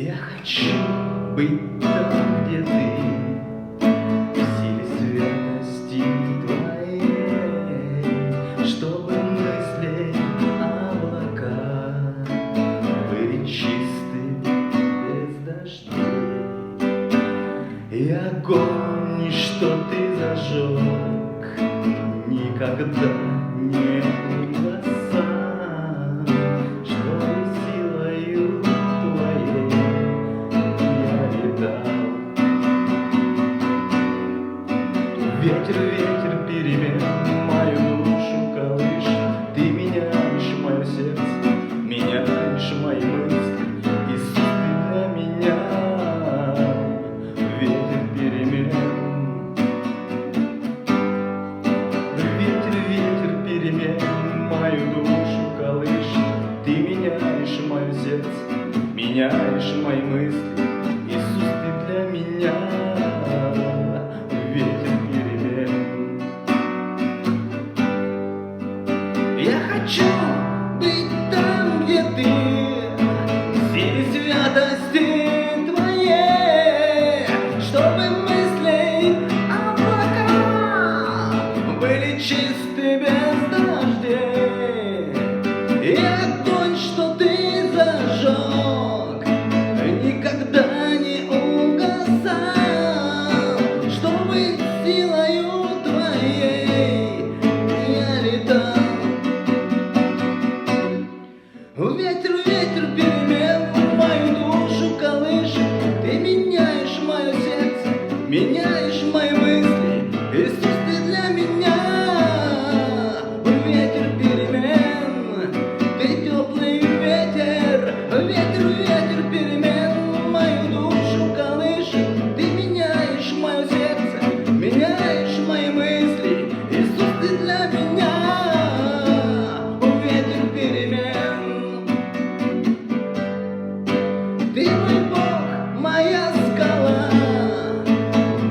Я хочу быть там, где ты, в силе святости твоей, чтобы мысли облака были чисты без дождей. И огонь, что ты зажег, никогда не угасал, чтобы силою твоей я летал. Ветер, ветер перемен мою душу колышет, ты меняешь мое сердце, меняешь мои мысли, Иисус, ты для меня. Ветер перемен, ветер, ветер перемен мою душу колышет, ты меняешь мое сердце, меняешь мои мысли, Иисус, ты для меня. Ветер перемен. Я хочу быть там, где ты, в силе святости твоей, чтобы мысли облака были чисты без дождей. И огонь, что ты зажег, никогда не угасал, чтобы силою твоей я летал. Ветер, ветер перемен мою душу колышет, ты меняешь мое сердце, меняешь мои мысли, Иисус, ты для меня. Ветер перемен, ты теплый ветер, ветер, ветер перемен мою душу колышет, ты меняешь мое сердце, меняешь мои мысли, Иисус, ты для меня. Ветер перемен, ты мой Бог, моя скала,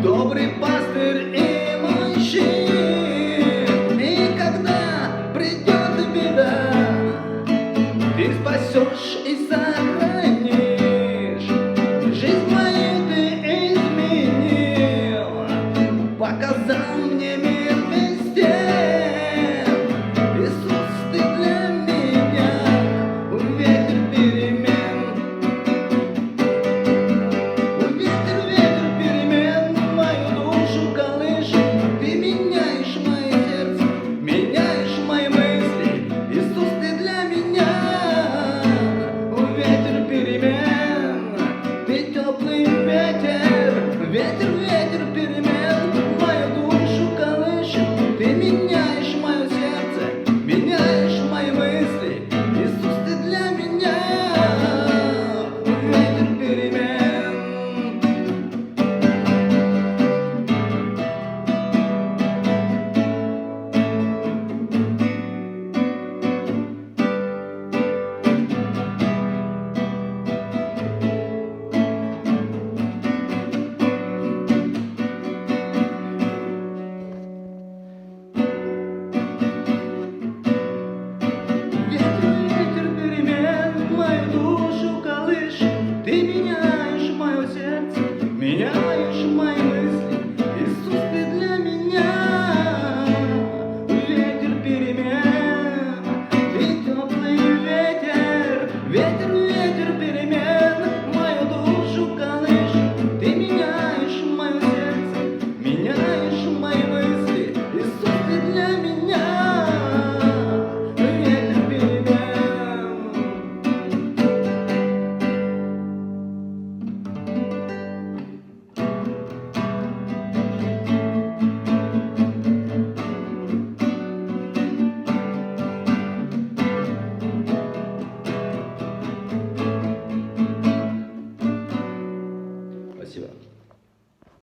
добрый пастырь и мой щит. И когда придет беда, ты спасешь и согреешь.